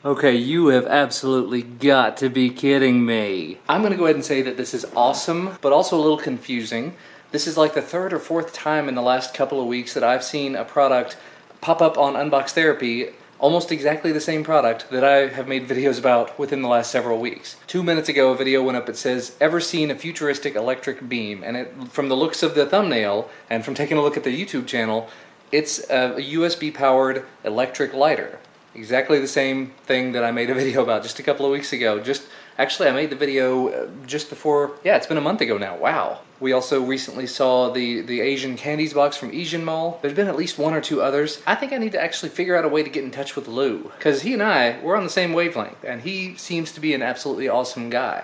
Okay, you have absolutely got to be kidding me. I'm gonna go ahead and say that this is awesome, but also a little confusing. This is like the third or fourth time in the last couple of weeks that I've seen a product pop up on Unbox Therapy, almost exactly the same product that I have made videos about within the last several weeks. 2 minutes ago, a video went up that says, "Ever seen a futuristic electric beam?" And from the looks of the thumbnail, and from taking a look at the YouTube channel, it's a USB-powered electric lighter. Exactly the same thing that I made a video about just a couple of weeks ago. Actually, I made the video just before, yeah, it's been a month ago now, wow. We also recently saw the Asian candies box from Asian Mall. There's been at least one or two others. I think I need to actually figure out a way to get in touch with Lou, because he and we're on the same wavelength, and he seems to be an absolutely awesome guy.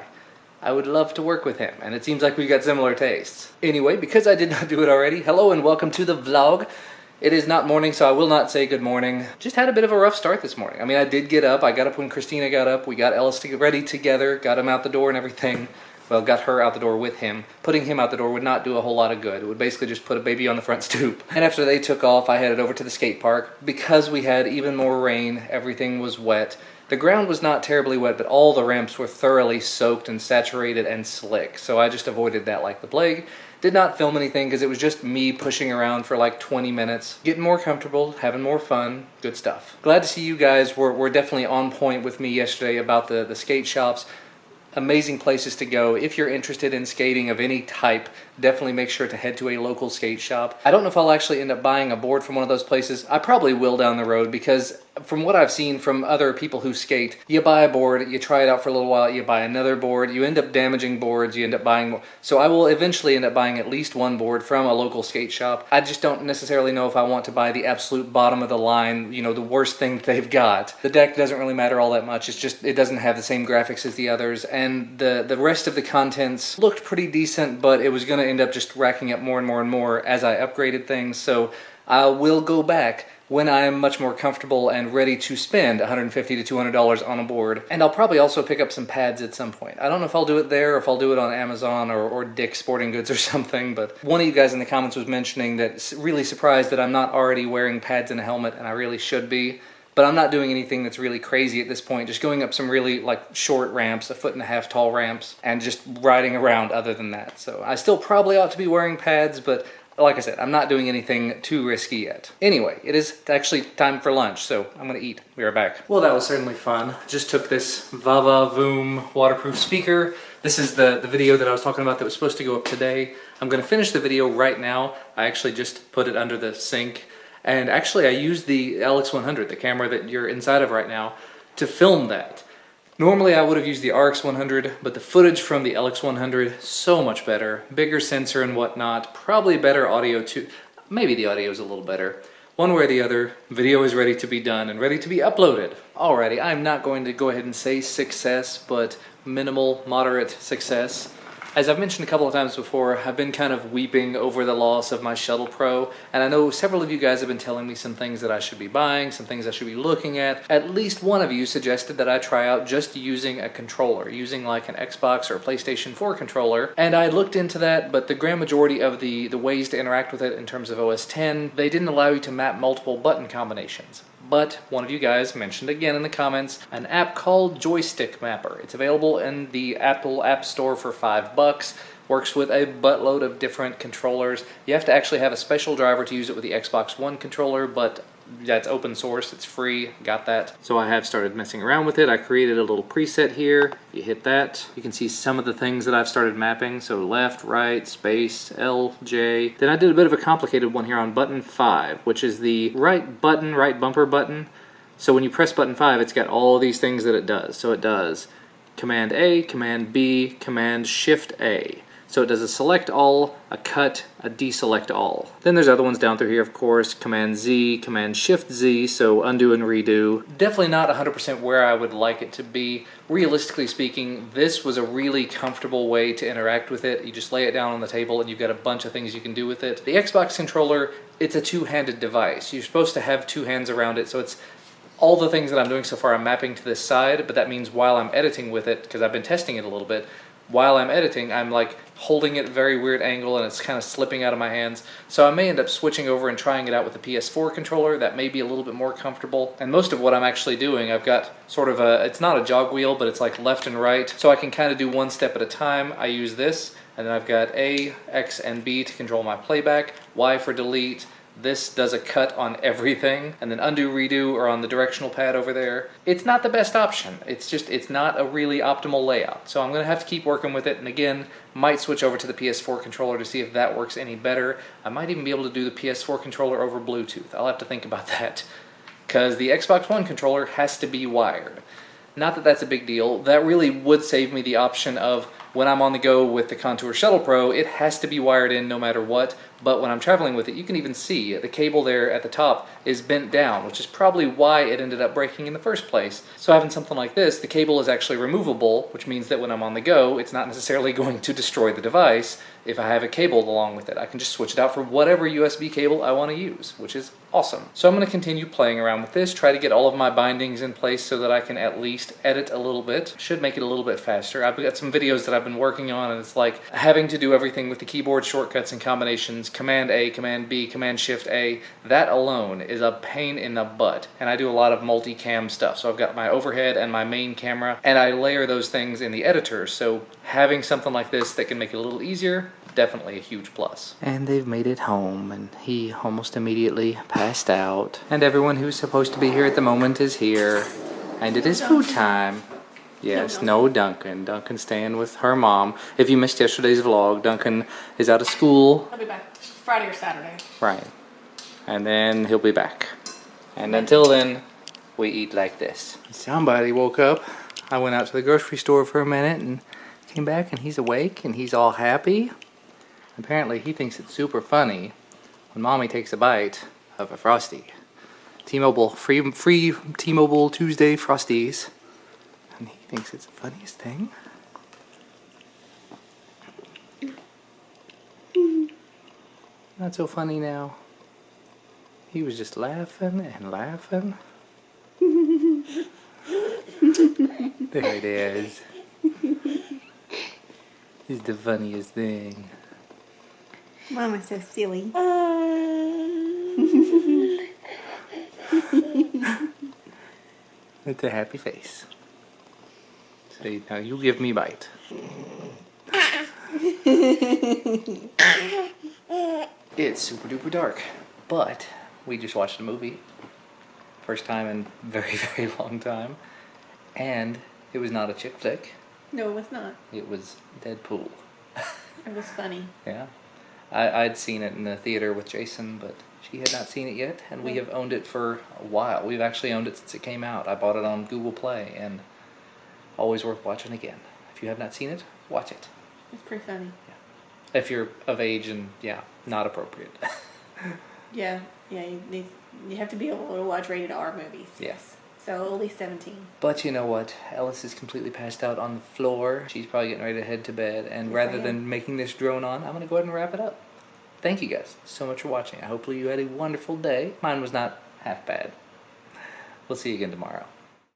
I would love to work with him, and it seems like we've got similar tastes. Anyway, because I did not do it already, hello and welcome to the vlog. It is not morning, so I will not say good morning. Just had a bit of a rough start this morning. I mean, I did get up. I got up when Christina got up. We got Ellis ready together, got him out the door and everything. Well, got her out the door with him. Putting him out the door would not do a whole lot of good. It would basically just put a baby on the front stoop. And after they took off, I headed over to the skate park. Because we had even more rain, everything was wet. The ground was not terribly wet, but all the ramps were thoroughly soaked and saturated and slick. So I just avoided that like the plague. Did not film anything because it was just me pushing around for like 20 minutes, getting more comfortable, having more fun, good stuff. Glad to see you guys were definitely on point with me yesterday about the skate shops. Amazing places to go. If you're interested in skating of any type, definitely make sure to head to a local skate shop. I don't know if I'll actually end up buying a board from one of those places. I probably will down the road, because from what I've seen from other people who skate, you buy a board, you try it out for a little while, you buy another board, you end up damaging boards, you end up buying more. So I will eventually end up buying at least one board from a local skate shop. I just don't necessarily know if I want to buy the absolute bottom of the line, you know, the worst thing that they've got. The deck doesn't really matter all that much. It's just, it doesn't have the same graphics as the others, and the rest of the contents looked pretty decent, but it was going to end up just racking up more and more and more as I upgraded things. So I will go back when I'm much more comfortable and ready to spend $150 to $200 on a board. And I'll probably also pick up some pads at some point. I don't know if I'll do it there or if I'll do it on Amazon or Dick's Sporting Goods or something, but one of you guys in the comments was mentioning that really surprised that I'm not already wearing pads and a helmet, and I really should be. But I'm not doing anything that's really crazy at this point, just going up some really like short ramps, 1.5 foot tall ramps, and just riding around other than that. So I still probably ought to be wearing pads, but like I said, I'm not doing anything too risky yet. Anyway, it is actually time for lunch, so I'm gonna eat. Be right back. Well, that was certainly fun. Just took this Vava Voom waterproof speaker. This is the video that I was talking about that was supposed to go up today. I'm gonna finish the video right now. I actually just put it under the sink. And actually I used the LX100, the camera that you're inside of right now, to film that. Normally I would have used the RX100, but the footage from the LX100, so much better. Bigger sensor and whatnot, probably better audio too. Maybe the audio is a little better. One way or the other, video is ready to be done and ready to be uploaded. Alrighty, I'm not going to go ahead and say success, but minimal, moderate success. As I've mentioned a couple of times before, I've been kind of weeping over the loss of my Shuttle Pro, and I know several of you guys have been telling me some things that I should be buying, some things I should be looking at. At least one of you suggested that I try out just using a controller, using like an Xbox or a PlayStation 4 controller, and I looked into that, but the grand majority of the ways to interact with it in terms of OS X, they didn't allow you to map multiple button combinations. But one of you guys mentioned again in the comments an app called Joystick Mapper. It's available in the Apple App Store for $5. Works with a buttload of different controllers. You have to actually have a special driver to use it with the Xbox One controller, but that's open source, it's free, got that. So I have started messing around with it. I created a little preset here. You hit that, you can see some of the things that I've started mapping. So left, right, space, L, J. Then I did a bit of a complicated one here on button 5, which is the right button, right bumper button. So when you press button 5, it's got all these things that it does. So it does Command A, Command B, Command Shift A. So it does a select all, a cut, a deselect all. Then there's other ones down through here, of course, Command Z, Command Shift Z, so undo and redo. Definitely not 100% where I would like it to be. Realistically speaking, this was a really comfortable way to interact with it. You just lay it down on the table and you've got a bunch of things you can do with it. The Xbox controller, it's a two-handed device. You're supposed to have two hands around it, so it's all the things that I'm doing so far I'm mapping to this side, but that means while I'm editing with it, because I've been testing it a little bit, while I'm editing, I'm like holding it at a very weird angle and it's kind of slipping out of my hands. So I may end up switching over and trying it out with the PS4 controller. That may be a little bit more comfortable. And most of what I'm actually doing, I've got sort of it's not a jog wheel, but it's like left and right. So I can kind of do one step at a time. I use this, and then I've got A, X, and B to control my playback, Y for delete. This does a cut on everything, and then undo, redo are on the directional pad over there. It's not the best option. It's not a really optimal layout. So I'm gonna have to keep working with it, and again, might switch over to the PS4 controller to see if that works any better. I might even be able to do the PS4 controller over Bluetooth. I'll have to think about that, because the Xbox One controller has to be wired. Not that that's a big deal. That really would save me the option of when I'm on the go with the Contour Shuttle Pro, it has to be wired in no matter what. But when I'm traveling with it, you can even see the cable there at the top is bent down, which is probably why it ended up breaking in the first place. So having something like this, the cable is actually removable, which means that when I'm on the go, it's not necessarily going to destroy the device if I have a cable along with it. I can just switch it out for whatever USB cable I want to use, which is awesome. So I'm going to continue playing around with this, try to get all of my bindings in place so that I can at least edit a little bit. Should make it a little bit faster. I've got some videos that I've been working on, and it's like having to do everything with the keyboard shortcuts and combinations, Command A, Command B, Command Shift A. That alone is a pain in the butt. And I do a lot of multi-cam stuff. So I've got my overhead and my main camera, and I layer those things in the editor. So having something like this that can make it a little easier, definitely a huge plus. And they've made it home, and he almost immediately passed out. And everyone who's supposed to be here at the moment is here. And it is food time. Yes, no Duncan. Duncan's staying with her mom. If you missed yesterday's vlog, Duncan is out of school. I'll be back Friday or Saturday. Right. And then he'll be back. And until then, we eat like this. Somebody woke up. I went out to the grocery store for a minute and came back, and he's awake and he's all happy. Apparently he thinks it's super funny when Mommy takes a bite of a Frosty. T-Mobile, free T-Mobile Tuesday Frosties. And he thinks it's the funniest thing. Not so funny now. He was just laughing and laughing. There it is. It's the funniest thing. Mama's so silly. It's a happy face. So now you give me a bite. It's super duper dark, but we just watched a movie. First time in a very, very long time. And it was not a chick flick. No, it was not. It was Deadpool. It was funny. Yeah. I'd seen it in the theater with Jason, but she had not seen it yet, and we have owned it for a while. We've actually owned it since it came out. I bought it on Google Play, and always worth watching again. If you have not seen it, watch it. It's pretty funny. Yeah. If you're of age and, yeah, not appropriate. Yeah, you have to be able to watch rated R movies. Yes. So at least 17. But you know what? Ellis is completely passed out on the floor. She's probably getting ready to head to bed. And Yes, rather than making this drone on, I'm going to go ahead and wrap it up. Thank you guys so much for watching. Hopefully you had a wonderful day. Mine was not half bad. We'll see you again tomorrow.